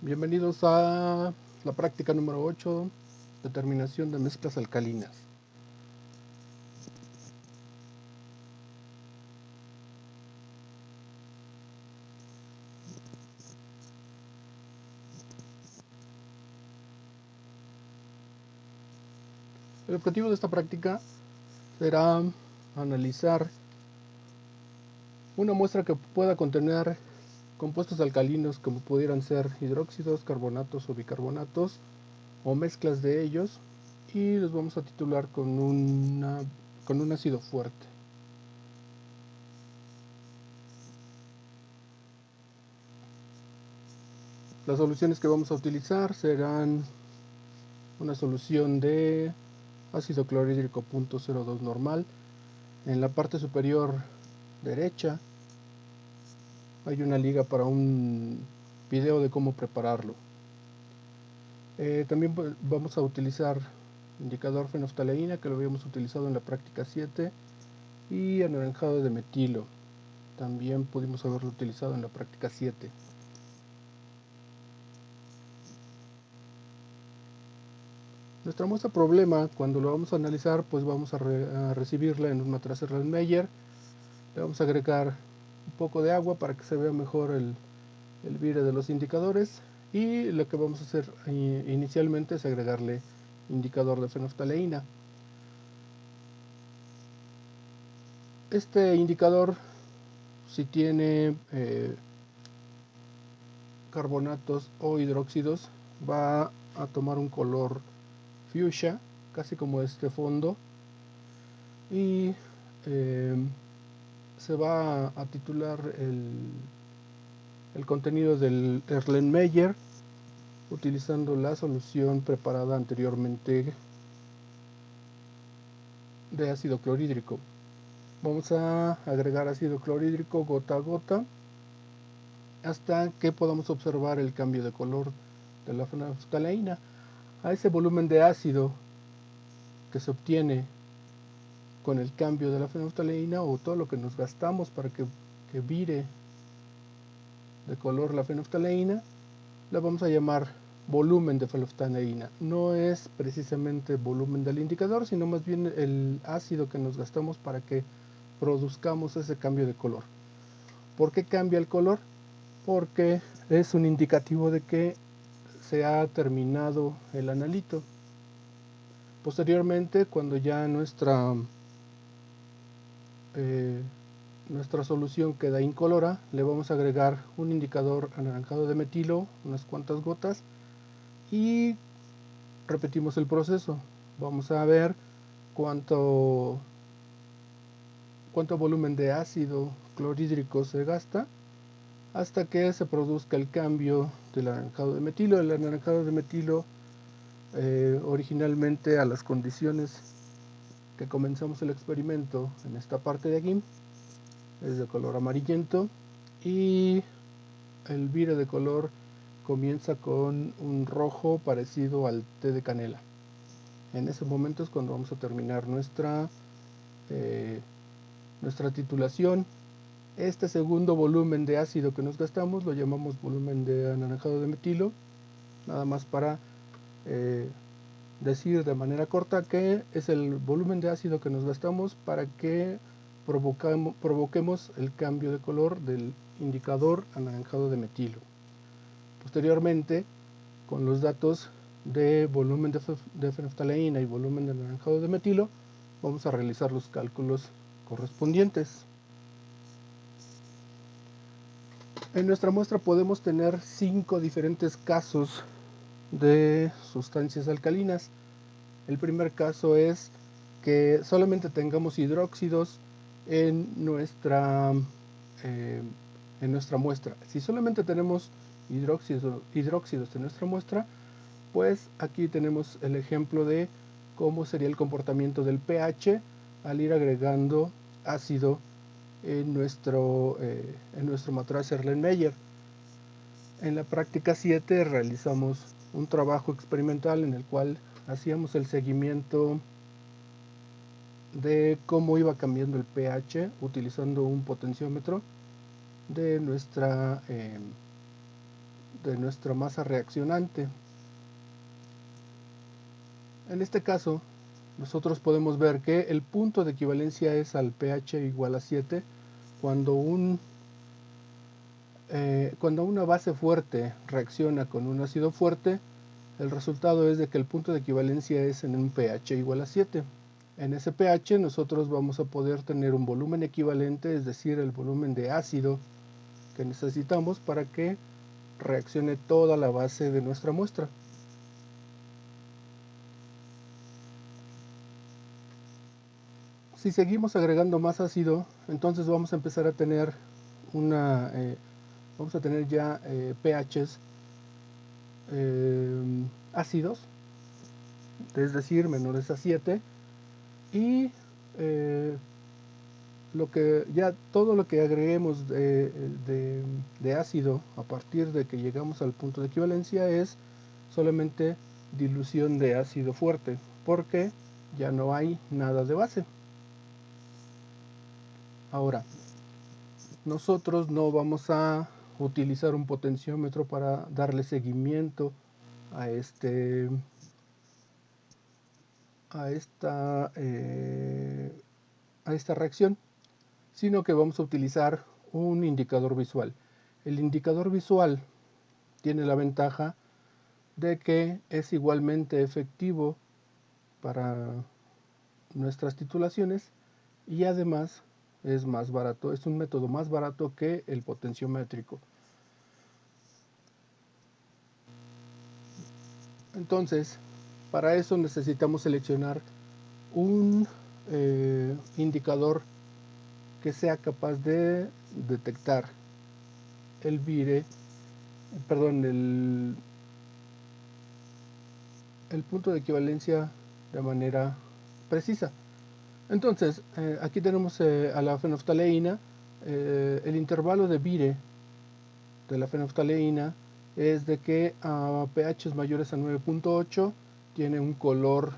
Bienvenidos a la práctica número 8, determinación de mezclas alcalinas. El objetivo de esta práctica será analizar una muestra que pueda contener compuestos alcalinos como pudieran ser hidróxidos, carbonatos o bicarbonatos o mezclas de ellos, y los vamos a titular con un ácido fuerte. Las soluciones que vamos a utilizar serán una solución de ácido clorhídrico 0.02 normal. En la parte superior derecha hay una liga para un video de cómo prepararlo. También vamos a utilizar indicador fenoftaleína, que lo habíamos utilizado en la práctica 7, y anaranjado de metilo, también pudimos haberlo utilizado en la práctica 7. Nuestra muestra problema, cuando lo vamos a analizar, pues vamos a recibirla en un matraz Erlenmeyer. Le vamos a agregar un poco de agua para que se vea mejor el vire de los indicadores, y lo que vamos a hacer inicialmente es agregarle indicador de fenoftaleína. Este indicador, si tiene carbonatos o hidróxidos, va a tomar un color fuchsia, casi como este fondo, y se va a titular el contenido del Erlenmeyer utilizando la solución preparada anteriormente de ácido clorhídrico. Vamos a agregar ácido clorhídrico gota a gota hasta que podamos observar el cambio de color de la fenoftaleína. A ese volumen de ácido que se obtiene con el cambio de la fenoftaleína, o todo lo que nos gastamos para que vire de color la fenoftaleína, la vamos a llamar volumen de fenoftaleína. No es precisamente volumen del indicador, sino más bien el ácido que nos gastamos para que produzcamos ese cambio de color. ¿Por qué cambia el color? Porque es un indicativo de que se ha terminado el analito. Posteriormente, cuando ya nuestra solución queda incolora, le vamos a agregar un indicador anaranjado de metilo, unas cuantas gotas, y repetimos el proceso. Vamos a ver cuánto volumen de ácido clorhídrico se gasta hasta que se produzca el cambio del anaranjado de metilo. El anaranjado de metilo originalmente, a las condiciones que comenzamos el experimento en esta parte de aquí, es de color amarillento, y el vire de color comienza con un rojo parecido al té de canela. En ese momento es cuando vamos a terminar nuestra titulación. Este segundo volumen de ácido que nos gastamos lo llamamos volumen de anaranjado de metilo, nada más para decir de manera corta que es el volumen de ácido que nos gastamos para que provoquemos el cambio de color del indicador anaranjado de metilo. Posteriormente, con los datos de volumen de fenoftaleína y volumen de anaranjado de metilo, vamos a realizar los cálculos correspondientes. En nuestra muestra podemos tener 5 diferentes casos de sustancias alcalinas. El primer caso es que solamente tengamos hidróxidos en nuestra muestra. Si solamente tenemos hidróxidos en nuestra muestra, pues aquí tenemos el ejemplo de cómo sería el comportamiento del pH al ir agregando ácido en nuestro matraz Erlenmeyer. En la práctica 7 realizamos un trabajo experimental en el cual hacíamos el seguimiento de cómo iba cambiando el pH utilizando un potenciómetro de de nuestra masa reaccionante. En este caso, nosotros podemos ver que el punto de equivalencia es al pH igual a 7 cuando una base fuerte reacciona con un ácido fuerte. El resultado es de que el punto de equivalencia es en un pH igual a 7. En ese pH nosotros vamos a poder tener un volumen equivalente, es decir, el volumen de ácido que necesitamos para que reaccione toda la base de nuestra muestra. Si seguimos agregando más ácido, entonces vamos a empezar a tener ya pHs ácidos, es decir, menores a 7, y todo lo que agreguemos de ácido a partir de que llegamos al punto de equivalencia es solamente dilución de ácido fuerte, porque ya no hay nada de base. Ahora, nosotros no vamos a utilizar un potenciómetro para darle seguimiento a esta reacción, sino que vamos a utilizar un indicador visual. El indicador visual tiene la ventaja de que es igualmente efectivo para nuestras titulaciones y además es más barato, es un método más barato que el potenciométrico. Entonces, para eso necesitamos seleccionar un indicador que sea capaz de detectar el punto de equivalencia de manera precisa. Entonces, aquí tenemos a la fenolftaleína. El intervalo de Vire de la fenolftaleína es de que a pHs mayores a 9.8 tiene un color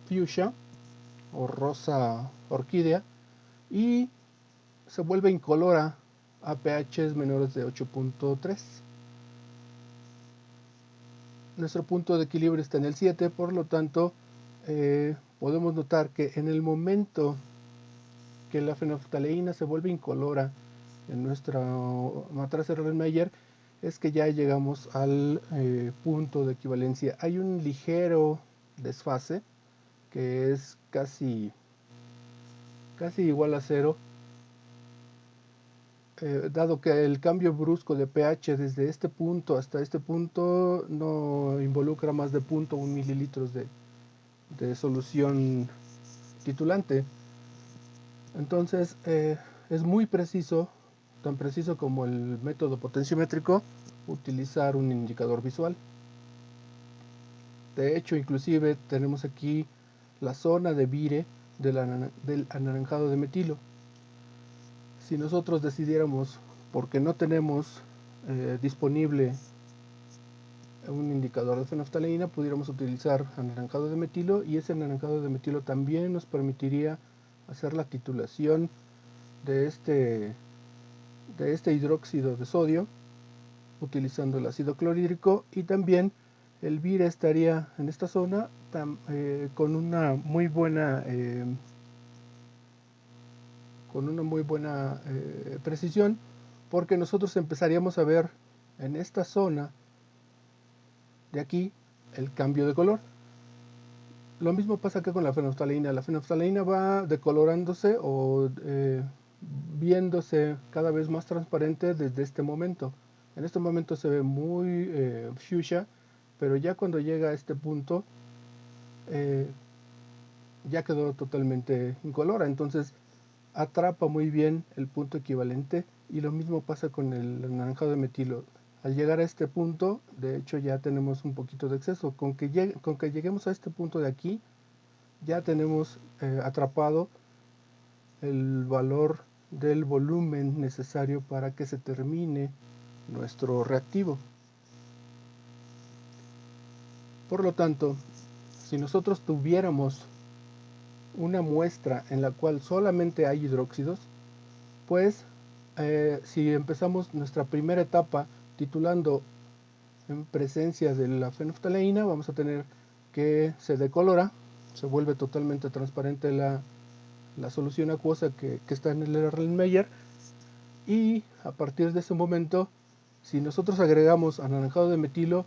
fuchsia o rosa orquídea y se vuelve incolora a pHs menores de 8.3. Nuestro punto de equilibrio está en el 7, por lo tanto podemos notar que en el momento que la fenolftaleína se vuelve incolora en nuestra matriz Erlenmeyer es que ya llegamos al punto de equivalencia. Hay un ligero desfase que es casi igual a 0, dado que el cambio brusco de pH desde este punto hasta este punto no involucra más de 0.1 mililitros de solución titulante. Entonces es muy preciso, tan preciso como el método potenciométrico, utilizar un indicador visual. De hecho, inclusive tenemos aquí la zona de Vire del anaranjado de metilo. Si nosotros decidiéramos, porque no tenemos disponible un indicador de fenolftaleína, pudiéramos utilizar anaranjado de metilo, y ese anaranjado de metilo también nos permitiría hacer la titulación de este hidróxido de sodio utilizando el ácido clorhídrico, y también el Vire estaría en esta zona con una muy buena precisión, porque nosotros empezaríamos a ver en esta zona de aquí el cambio de color. Lo mismo pasa acá con la fenolftaleína. La fenolftaleína va decolorándose o viéndose cada vez más transparente desde este momento. En este momento se ve muy fuchsia, pero ya cuando llega a este punto ya quedó totalmente incolora. Entonces atrapa muy bien el punto equivalente, y lo mismo pasa con el anaranjado de metilo. Al llegar a este punto, de hecho ya tenemos un poquito de exceso. Con que lleguemos a este punto de aquí, ya tenemos atrapado el valor del volumen necesario para que se termine nuestro reactivo. Por lo tanto, si nosotros tuviéramos una muestra en la cual solamente hay hidróxidos, pues si empezamos nuestra primera etapa titulando en presencia de la fenolftaleína, vamos a tener que se decolora, se vuelve totalmente transparente la solución acuosa que está en el Erlenmeyer, y a partir de ese momento, si nosotros agregamos anaranjado de metilo,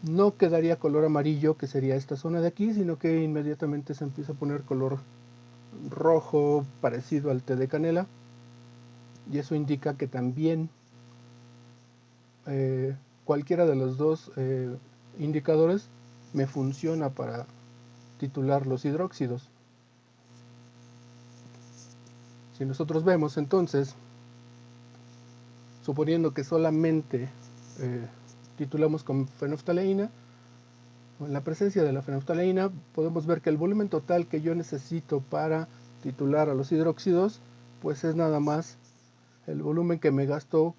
no quedaría color amarillo, que sería esta zona de aquí, sino que inmediatamente se empieza a poner color rojo parecido al té de canela, y eso indica que también cualquiera de los dos indicadores me funciona para titular los hidróxidos. Si nosotros vemos entonces, suponiendo que solamente titulamos con fenolftaleína, en la presencia de la fenolftaleína podemos ver que el volumen total que yo necesito para titular a los hidróxidos, pues es nada más el volumen que me gasto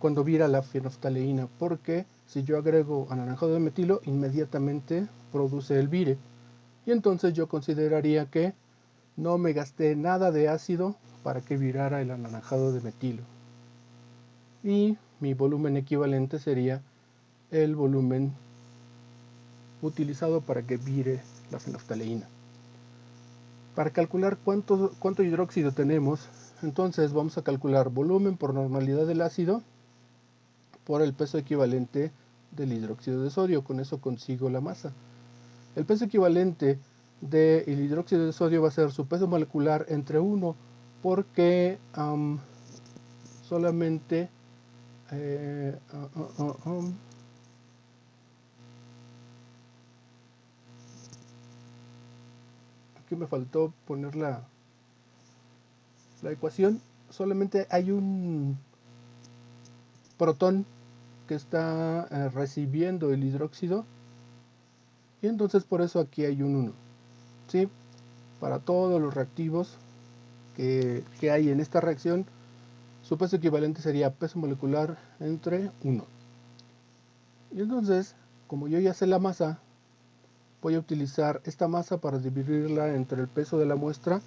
cuando vira la fenolftaleína, porque si yo agrego anaranjado de metilo, inmediatamente produce el vire, y entonces yo consideraría que no me gasté nada de ácido para que virara el anaranjado de metilo, y mi volumen equivalente sería el volumen utilizado para que vire la fenolftaleína. Para calcular cuánto hidróxido tenemos, entonces vamos a calcular volumen por normalidad del ácido por el peso equivalente del hidróxido de sodio. Con eso consigo la masa. El peso equivalente del hidróxido de sodio va a ser su peso molecular entre 1, porque solamente aquí me faltó poner la ecuación. Solamente hay un protón que está recibiendo el hidróxido, y entonces por eso aquí hay un 1, ¿sí? Para todos los reactivos que hay en esta reacción, su peso equivalente sería peso molecular entre 1. Y entonces, como yo ya sé la masa, voy a utilizar esta masa para dividirla entre el peso de la muestra,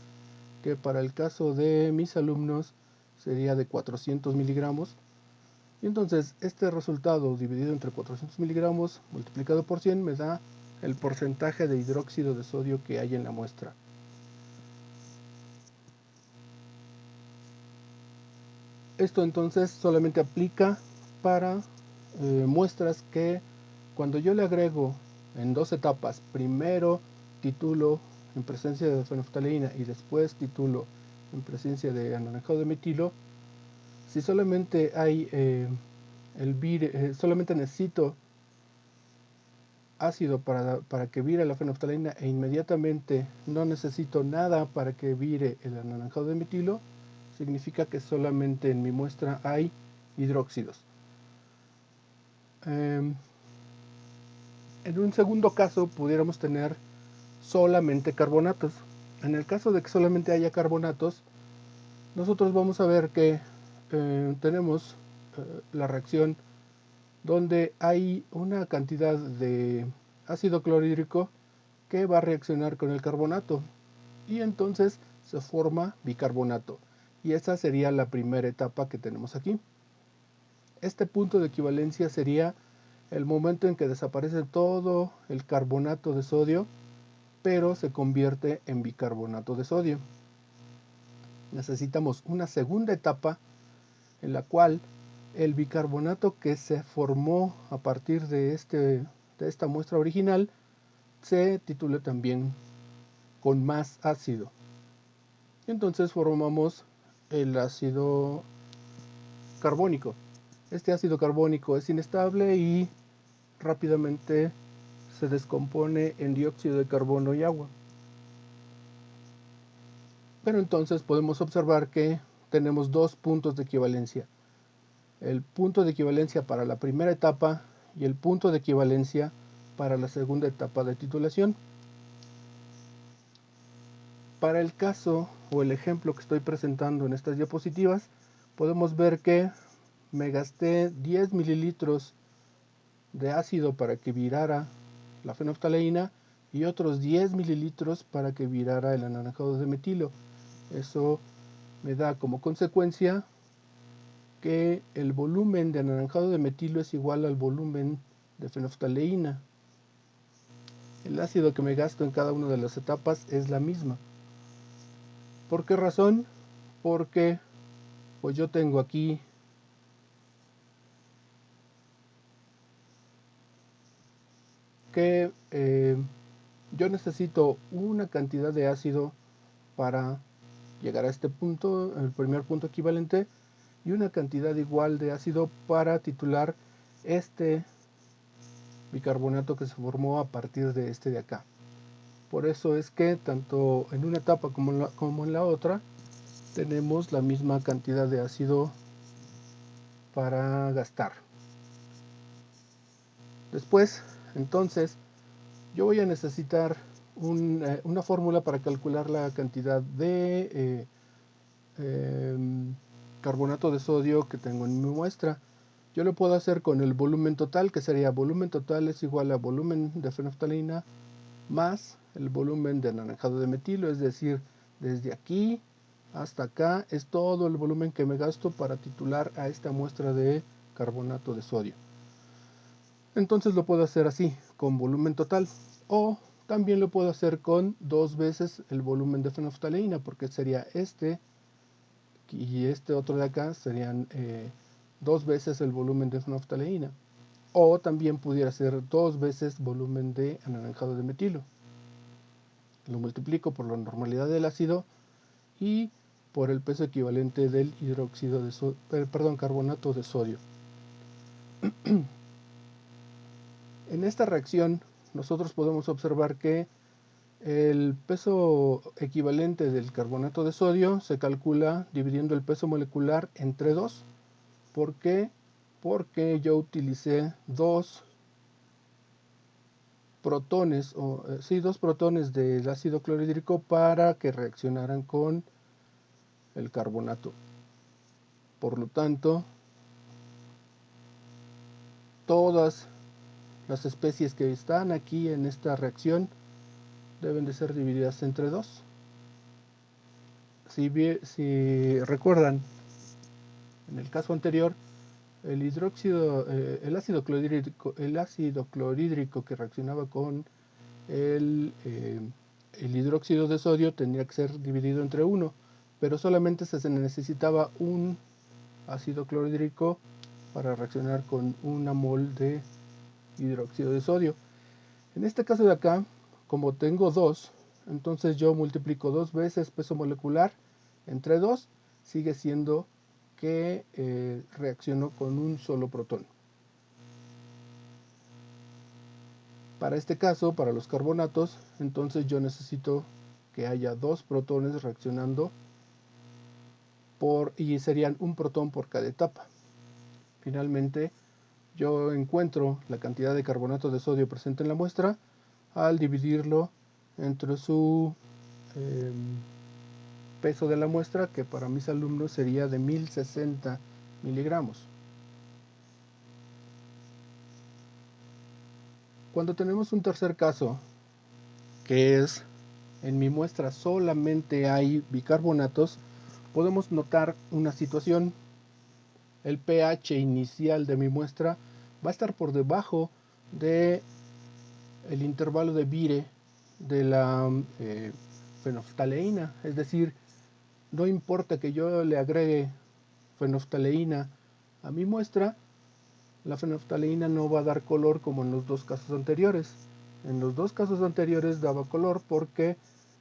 que para el caso de mis alumnos sería de 400 miligramos. Y entonces este resultado dividido entre 400 miligramos multiplicado por 100 me da el porcentaje de hidróxido de sodio que hay en la muestra. Esto entonces solamente aplica para muestras que cuando yo le agrego en dos etapas, primero titulo en presencia de fenolftaleína y después titulo en presencia de anaranjado de metilo, si solamente hay solamente necesito ácido para que vire la fenolftaleína e inmediatamente no necesito nada para que vire el anaranjado de metilo, significa que solamente en mi muestra hay hidróxidos. En un segundo caso pudiéramos tener solamente carbonatos. En el caso de que solamente haya carbonatos, nosotros vamos a ver que tenemos la reacción donde hay una cantidad de ácido clorhídrico que va a reaccionar con el carbonato, y entonces se forma bicarbonato, y esa sería la primera etapa que tenemos aquí. Este punto de equivalencia sería el momento en que desaparece todo el carbonato de sodio, pero se convierte en bicarbonato de sodio. Necesitamos una segunda etapa en la cual el bicarbonato que se formó a partir de esta muestra original se titula también con más ácido. Entonces formamos el ácido carbónico. Este ácido carbónico es inestable y rápidamente se descompone en dióxido de carbono y agua. Pero entonces podemos observar que tenemos dos puntos de equivalencia. El punto de equivalencia para la primera etapa y el punto de equivalencia para la segunda etapa de titulación. Para el caso o el ejemplo que estoy presentando en estas diapositivas, podemos ver que me gasté 10 mililitros de ácido para que virara la fenolftaleína y otros 10 mililitros para que virara el anaranjado de metilo. Eso me da como consecuencia que el volumen de anaranjado de metilo es igual al volumen de fenoftaleína. El ácido que me gasto en cada una de las etapas es la misma. ¿Por qué razón? Porque pues yo tengo aquí que yo necesito una cantidad de ácido para llegar a este punto, el primer punto equivalente, y una cantidad igual de ácido para titular este bicarbonato que se formó a partir de este de acá. Por eso es que tanto en una etapa como en la otra tenemos la misma cantidad de ácido para gastar. Después, entonces, yo voy a necesitar una fórmula para calcular la cantidad de carbonato de sodio que tengo en mi muestra. Yo lo puedo hacer con el volumen total, que sería volumen total es igual a volumen de fenoftalina más el volumen de anaranjado de metilo, es decir, desde aquí hasta acá es todo el volumen que me gasto para titular a esta muestra de carbonato de sodio. Entonces lo puedo hacer así, con volumen total, o también lo puedo hacer con 2 veces el volumen de fenoftalina, porque sería este y este otro de acá serían 2 veces el volumen de fenoftalina, o también pudiera ser 2 veces volumen de anaranjado de metilo. Lo multiplico por la normalidad del ácido y por el peso equivalente del hidróxido de carbonato de sodio. En esta reacción nosotros podemos observar que el peso equivalente del carbonato de sodio se calcula dividiendo el peso molecular entre 2. ¿Por qué? Porque yo utilicé dos protones del ácido clorhídrico para que reaccionaran con el carbonato. Por lo tanto, todas las especies que están aquí en esta reacción deben de ser divididas entre 2. Si recuerdan, en el caso anterior, el ácido clorhídrico que reaccionaba con el hidróxido de sodio tendría que ser dividido entre 1, pero solamente se necesitaba un ácido clorhídrico para reaccionar con una mol de hidróxido de sodio. En este caso de acá, como tengo 2, entonces yo multiplico 2 veces peso molecular entre 2, sigue siendo que reaccionó con un solo protón. Para este caso, para los carbonatos, entonces yo necesito que haya 2 protones reaccionando y serían un protón por cada etapa. Finalmente, yo encuentro la cantidad de carbonato de sodio presente en la muestra al dividirlo entre su peso de la muestra, que para mis alumnos sería de 1060 miligramos. Cuando tenemos un tercer caso, que es en mi muestra solamente hay bicarbonatos, podemos notar una situación. El pH inicial de mi muestra va a estar por debajo de el intervalo de Vire de la fenoftaleína, es decir, no importa que yo le agregue fenoftaleína a mi muestra, la fenoftaleína no va a dar color como en los dos casos anteriores. En los dos casos anteriores daba color porque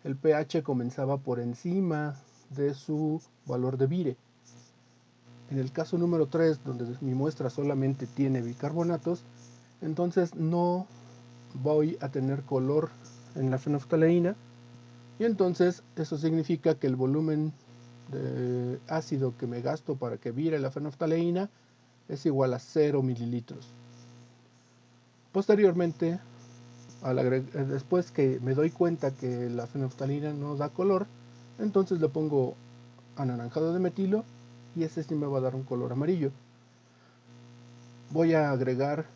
el pH comenzaba por encima de su valor de Vire. En el caso número 3, donde mi muestra solamente tiene bicarbonatos, entonces no voy a tener color en la fenoftaleína, y entonces eso significa que el volumen de ácido que me gasto para que vire la fenoftaleína es igual a 0 mililitros. Posteriormente, después que me doy cuenta que la fenoftalina no da color, entonces le pongo anaranjado de metilo y ese sí me va a dar un color amarillo. Voy a agregar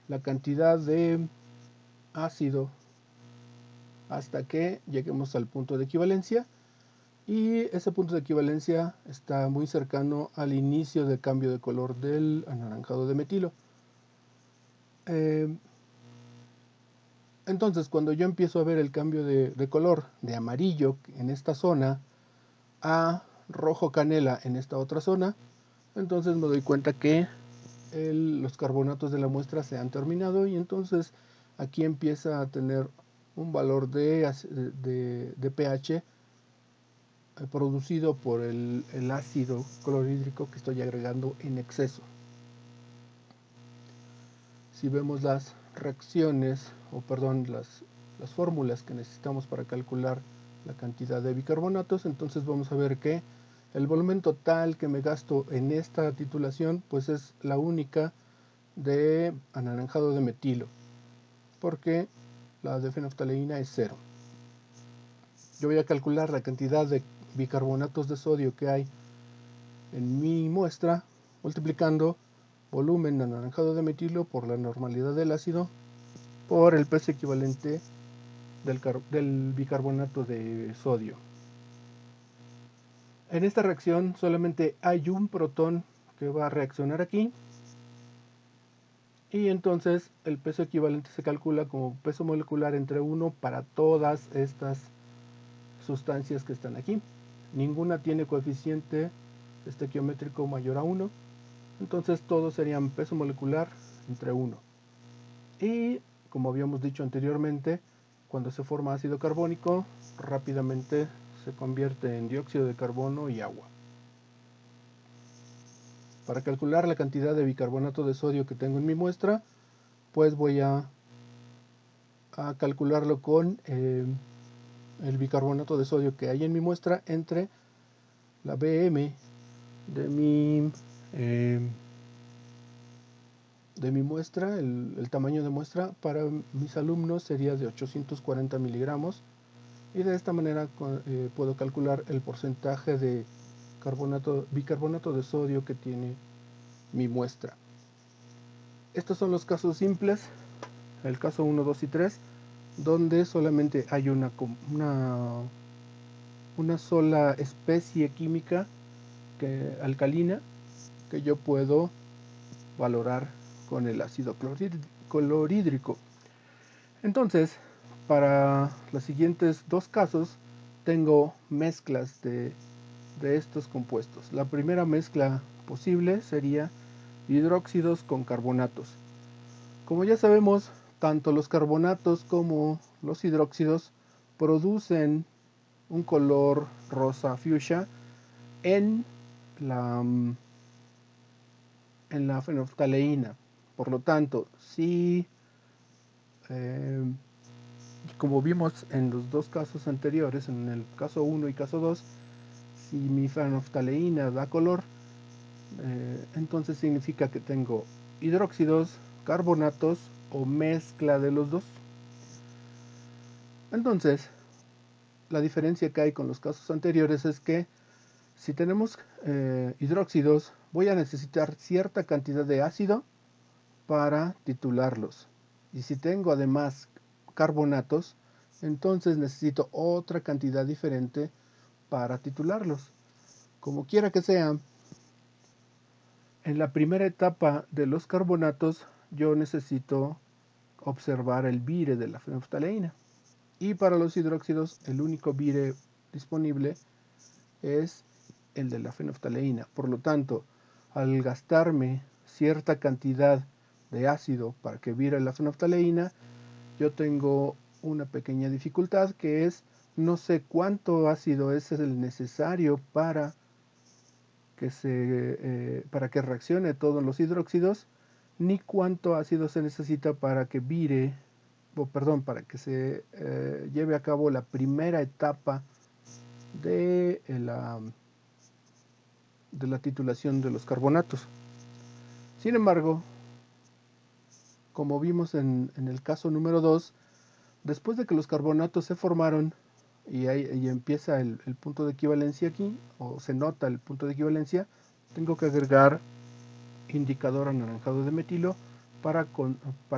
la cantidad de ácido hasta que lleguemos al punto de equivalencia, y ese punto de equivalencia está muy cercano al inicio del cambio de color del anaranjado de metilo. Entonces, cuando yo empiezo a ver el cambio de color de amarillo en esta zona a rojo canela en esta otra zona, entonces me doy cuenta que los carbonatos de la muestra se han terminado, y entonces aquí empieza a tener un valor de pH producido por el ácido clorhídrico que estoy agregando en exceso. Si vemos las reacciones, las fórmulas que necesitamos para calcular la cantidad de bicarbonatos, entonces vamos a ver que el volumen total que me gasto en esta titulación pues es la única de anaranjado de metilo, porque la de fenolftaleína es 0. Yo voy a calcular la cantidad de bicarbonatos de sodio que hay en mi muestra multiplicando volumen anaranjado de metilo por la normalidad del ácido por el peso equivalente del bicarbonato de sodio. En esta reacción solamente hay un protón que va a reaccionar aquí, y entonces el peso equivalente se calcula como peso molecular entre 1 para todas estas sustancias que están aquí. Ninguna tiene coeficiente estequiométrico mayor a 1, entonces todos serían peso molecular entre 1. Y como habíamos dicho anteriormente, cuando se forma ácido carbónico, rápidamente se convierte en dióxido de carbono y agua. Para calcular la cantidad de bicarbonato de sodio que tengo en mi muestra, pues voy a calcularlo con el bicarbonato de sodio que hay en mi muestra entre la BM de mi muestra. El tamaño de muestra para mis alumnos sería de 840 miligramos, y de esta manera puedo calcular el porcentaje de bicarbonato de sodio que tiene mi muestra. Estos son los casos simples, el caso 1, 2 y 3, donde solamente hay una sola especie química alcalina que yo puedo valorar con el ácido clorhídrico. Entonces, para los siguientes dos casos tengo mezclas de estos compuestos. La primera mezcla posible sería hidróxidos con carbonatos. Como ya sabemos, tanto los carbonatos como los hidróxidos producen un color rosa fuchsia en la fenolftaleína. Por lo tanto, si como vimos en los dos casos anteriores, en el caso 1 y caso 2, si mi fenolftaleína da color, entonces significa que tengo hidróxidos, carbonatos o mezcla de los dos. Entonces, la diferencia que hay con los casos anteriores es que si tenemos hidróxidos, voy a necesitar cierta cantidad de ácido para titularlos. Y si tengo además carbonatos, entonces necesito otra cantidad diferente para titularlos. Como quiera que sea, en la primera etapa de los carbonatos yo necesito observar el vire de la fenolftaleína. Y para los hidróxidos el único vire disponible es el de la fenolftaleína. Por lo tanto, al gastarme cierta cantidad de ácido para que vire la fenolftaleína, yo tengo una pequeña dificultad, que es no sé cuánto ácido es el necesario para que reaccione todos los hidróxidos, ni cuánto ácido se necesita para que para que se lleve a cabo la primera etapa de la titulación de los carbonatos. Sin embargo, como vimos en el caso número 2, después de que los carbonatos se formaron y empieza el punto de equivalencia aquí, o se nota el punto de equivalencia, tengo que agregar indicador anaranjado de metilo para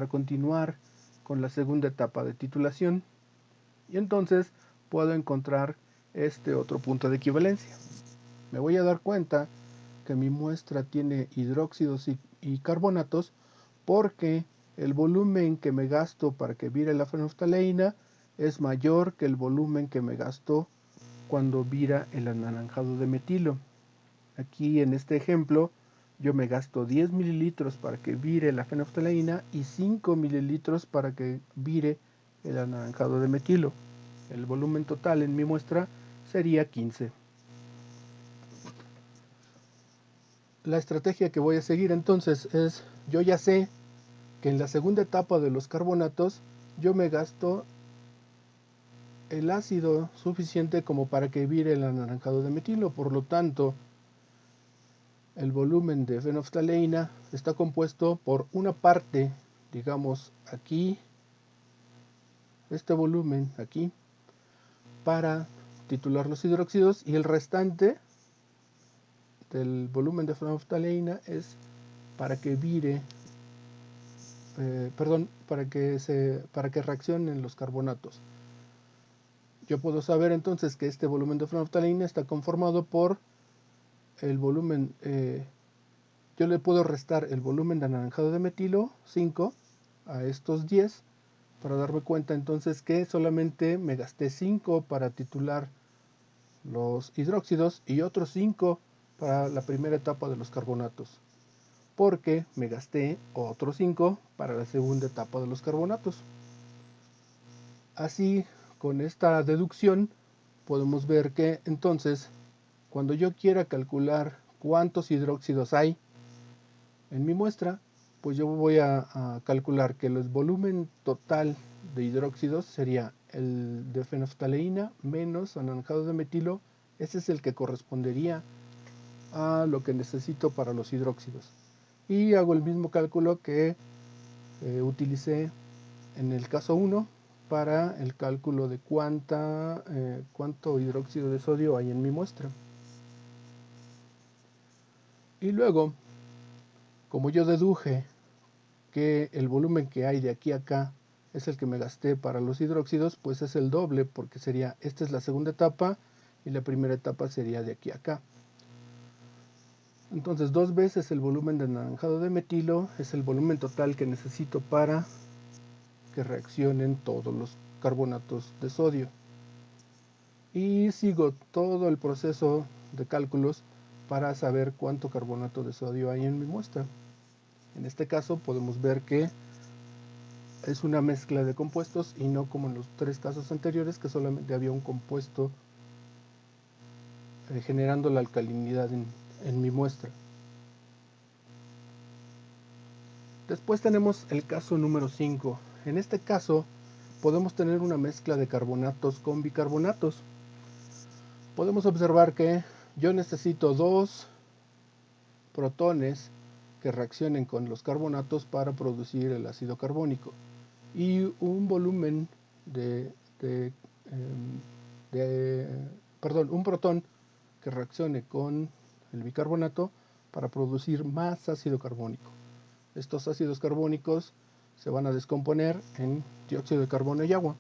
continuar con la segunda etapa de titulación, y entonces puedo encontrar este otro punto de equivalencia. Me voy a dar cuenta que mi muestra tiene hidróxidos y carbonatos porque el volumen que me gasto para que vire la fenolftaleína es mayor que el volumen que me gasto cuando vira el anaranjado de metilo. Aquí en este ejemplo yo me gasto 10 mililitros para que vire la fenolftaleína y 5 mililitros para que vire el anaranjado de metilo. El volumen total en mi muestra sería 15. La estrategia que voy a seguir entonces es, yo ya sé que en la segunda etapa de los carbonatos yo me gasto el ácido suficiente como para que vire el anaranjado de metilo. Por lo tanto, el volumen de fenolftaleína está compuesto por una parte, digamos aquí, este volumen aquí, para titular los hidróxidos, y el restante del volumen de fenolftaleína es para que vire, para que reaccionen los carbonatos. Yo puedo saber entonces que este volumen de fenolftaleína está conformado por el volumen, yo le puedo restar el volumen de anaranjado de metilo, 5, a estos 10, para darme cuenta entonces que solamente me gasté 5 para titular los hidróxidos y otros 5 para la primera etapa de los carbonatos, porque me gasté otros 5 para la segunda etapa de los carbonatos. Así, con esta deducción, podemos ver que entonces, cuando yo quiera calcular cuántos hidróxidos hay en mi muestra, pues yo voy a calcular que el volumen total de hidróxidos sería el de fenolftaleína menos anaranjado de metilo. Ese es el que correspondería a lo que necesito para los hidróxidos. Y hago el mismo cálculo que utilicé en el caso 1 para el cálculo de cuánto hidróxido de sodio hay en mi muestra. Y luego, como yo deduje que el volumen que hay de aquí a acá es el que me gasté para los hidróxidos, pues es el doble, porque sería, esta es la segunda etapa y la primera etapa sería de aquí a acá. Entonces 2 veces el volumen de anaranjado de metilo es el volumen total que necesito para que reaccionen todos los carbonatos de sodio. Y sigo todo el proceso de cálculos para saber cuánto carbonato de sodio hay en mi muestra. En este caso podemos ver que es una mezcla de compuestos y no como en los 3 casos anteriores, que solamente había un compuesto generando la alcalinidad en mi muestra. Después tenemos el caso número 5. En este caso podemos tener una mezcla de carbonatos con bicarbonatos. Podemos observar que yo necesito 2 protones que reaccionen con los carbonatos para producir el ácido carbónico y un volumen un protón que reaccione con el bicarbonato para producir más ácido carbónico. Estos ácidos carbónicos se van a descomponer en dióxido de carbono y agua.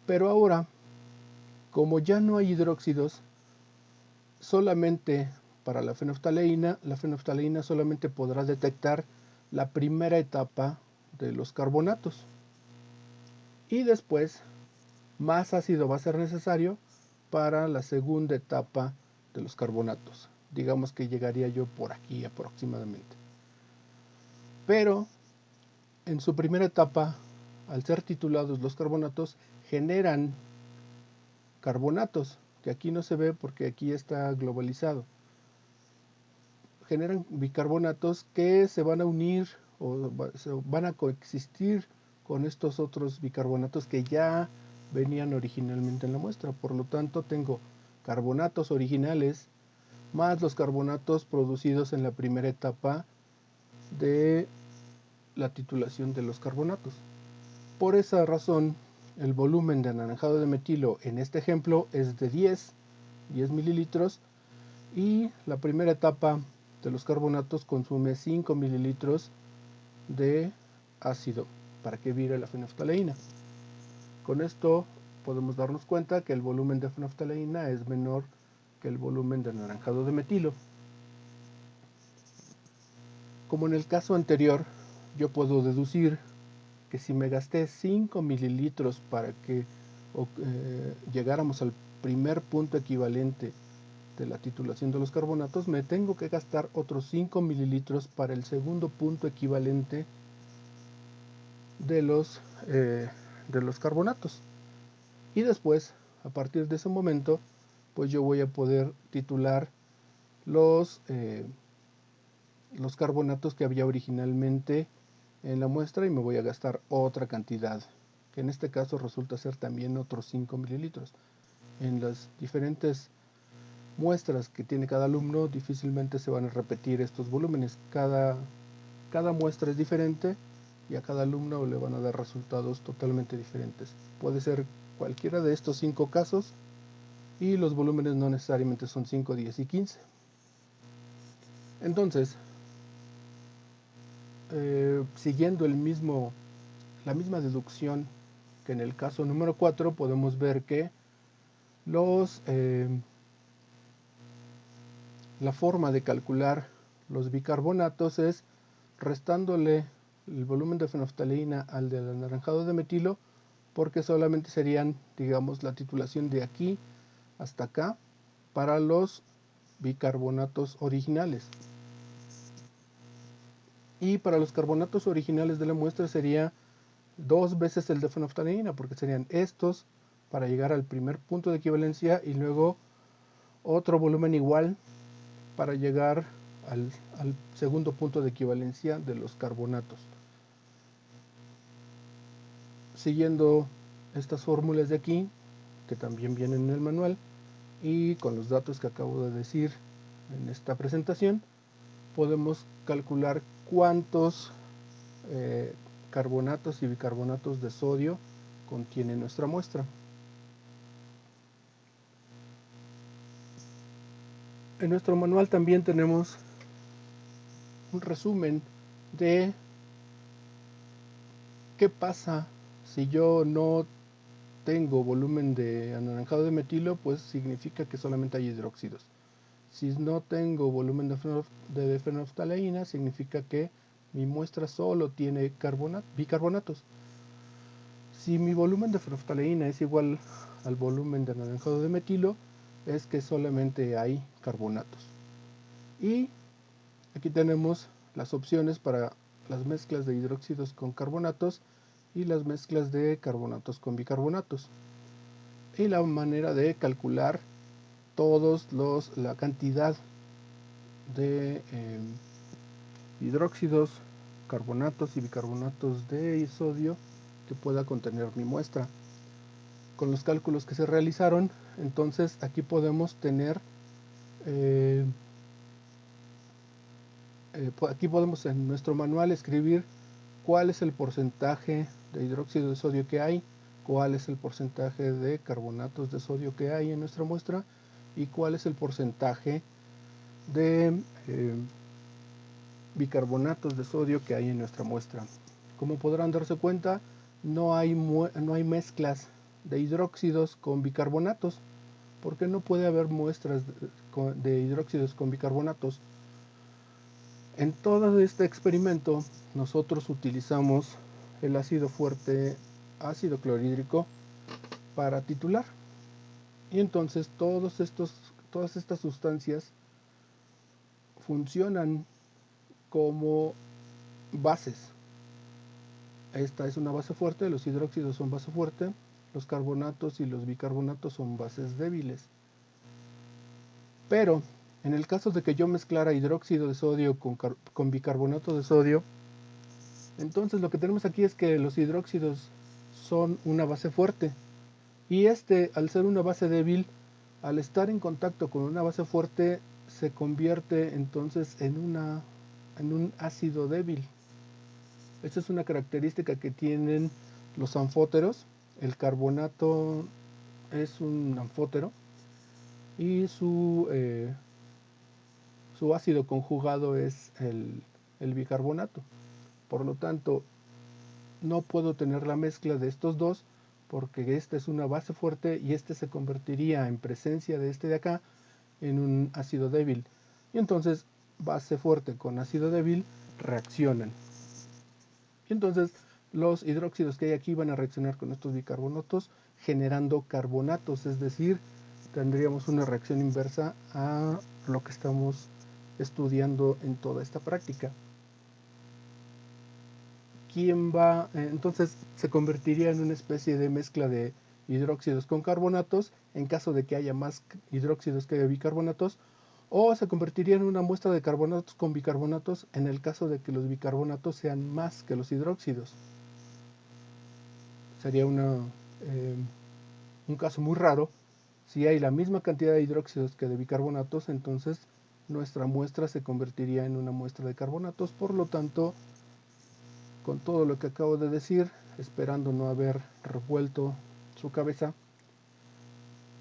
Pero ahora, como ya no hay hidróxidos, solamente para la fenolftaleína solamente podrá detectar la primera etapa de los carbonatos. Y después, más ácido va a ser necesario para la segunda etapa de los carbonatos. Digamos que llegaría yo por aquí aproximadamente. Pero en su primera etapa, al ser titulados los carbonatos, generan carbonatos, que aquí no se ve porque aquí está globalizado. Generan bicarbonatos que se van a unir o se van a coexistir con estos otros bicarbonatos que ya venían originalmente en la muestra. Por lo tanto, tengo carbonatos originales más los carbonatos producidos en la primera etapa de la titulación de los carbonatos. Por esa razón, el volumen de anaranjado de metilo en este ejemplo es de 10 mililitros y la primera etapa de los carbonatos consume 5 mililitros de ácido para que vire la fenolftaleína. Con esto podemos darnos cuenta que el volumen de fenolftaleína es menor que el volumen de anaranjado de metilo. Como en el caso anterior, yo puedo deducir que si me gasté 5 mililitros para que llegáramos al primer punto equivalente de la titulación de los carbonatos, me tengo que gastar otros 5 mililitros para el segundo punto equivalente de los carbonatos. Y después, a partir de ese momento, pues yo voy a poder titular los carbonatos que había originalmente en la muestra y me voy a gastar otra cantidad, que en este caso resulta ser también otros 5 mililitros. En las diferentes muestras que tiene cada alumno difícilmente se van a repetir estos volúmenes. Cada muestra es diferente y a cada alumno le van a dar resultados totalmente diferentes. Puede ser cualquiera de estos 5 casos y los volúmenes no necesariamente son 5, 10 y 15. Entonces, siguiendo la misma deducción que en el caso número 4, podemos ver que la forma de calcular los bicarbonatos es restándole el volumen de fenolftaleína al del anaranjado de metilo, porque solamente serían, digamos, la titulación de aquí hasta acá para los bicarbonatos originales. Y para los carbonatos originales de la muestra sería 2 veces el de fenolftaleína, porque serían estos para llegar al primer punto de equivalencia y luego otro volumen igual para llegar al segundo punto de equivalencia de los carbonatos. Siguiendo estas fórmulas de aquí, que también vienen en el manual, y con los datos que acabo de decir en esta presentación, podemos calcular cuántos carbonatos y bicarbonatos de sodio contiene nuestra muestra. En nuestro manual también tenemos un resumen de qué pasa si yo no tengo volumen de anaranjado de metilo, pues significa que solamente hay hidróxidos. Si no tengo volumen de fenolftaleína, significa que mi muestra solo tiene bicarbonatos. Si mi volumen de fenolftaleína es igual al volumen de anaranjado de metilo, es que solamente hay carbonatos. Y aquí tenemos las opciones para las mezclas de hidróxidos con carbonatos y las mezclas de carbonatos con bicarbonatos. Y la manera de calcular la cantidad de hidróxidos, carbonatos y bicarbonatos de sodio que pueda contener mi muestra. Con los cálculos que se realizaron, entonces aquí podemos tener aquí podemos en nuestro manual escribir cuál es el porcentaje de hidróxido de sodio que hay, cuál es el porcentaje de carbonatos de sodio que hay en nuestra muestra y cuál es el porcentaje de bicarbonatos de sodio que hay en nuestra muestra. Como podrán darse cuenta, no hay mezclas de hidróxidos con bicarbonatos, porque no puede haber muestras de hidróxidos con bicarbonatos. En todo este experimento nosotros utilizamos el ácido fuerte, ácido clorhídrico, para titular. Y entonces todas estas sustancias funcionan como bases. Esta es una base fuerte, los hidróxidos son base fuerte, los carbonatos y los bicarbonatos son bases débiles. Pero en el caso de que yo mezclara hidróxido de sodio con bicarbonato de sodio, entonces lo que tenemos aquí es que los hidróxidos son una base fuerte y al ser una base débil, al estar en contacto con una base fuerte, se convierte entonces en un ácido débil. Esta es una característica que tienen los anfóteros. El carbonato es un anfótero y su ácido conjugado es el bicarbonato. Por lo tanto, no puedo tener la mezcla de estos dos porque esta es una base fuerte y este se convertiría en presencia de este de acá en un ácido débil. Y entonces base fuerte con ácido débil reaccionan. Y entonces los hidróxidos que hay aquí van a reaccionar con estos bicarbonatos generando carbonatos, es decir, tendríamos una reacción inversa a lo que estamos estudiando en toda esta práctica. Entonces se convertiría en una especie de mezcla de hidróxidos con carbonatos en caso de que haya más hidróxidos que bicarbonatos, o se convertiría en una muestra de carbonatos con bicarbonatos en el caso de que los bicarbonatos sean más que los hidróxidos. Sería un caso muy raro. Si hay la misma cantidad de hidróxidos que de bicarbonatos, entonces nuestra muestra se convertiría en una muestra de carbonatos. Por lo tanto, con todo lo que acabo de decir, esperando no haber revuelto su cabeza,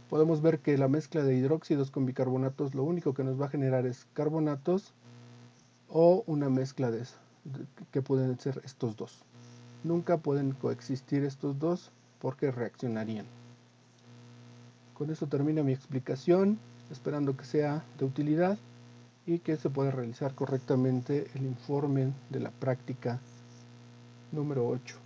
podemos ver que la mezcla de hidróxidos con bicarbonatos lo único que nos va a generar es carbonatos o una mezcla de eso, que pueden ser estos dos. Nunca pueden coexistir estos dos porque reaccionarían. Con esto termina mi explicación, esperando que sea de utilidad y que se pueda realizar correctamente el informe de la práctica número 8.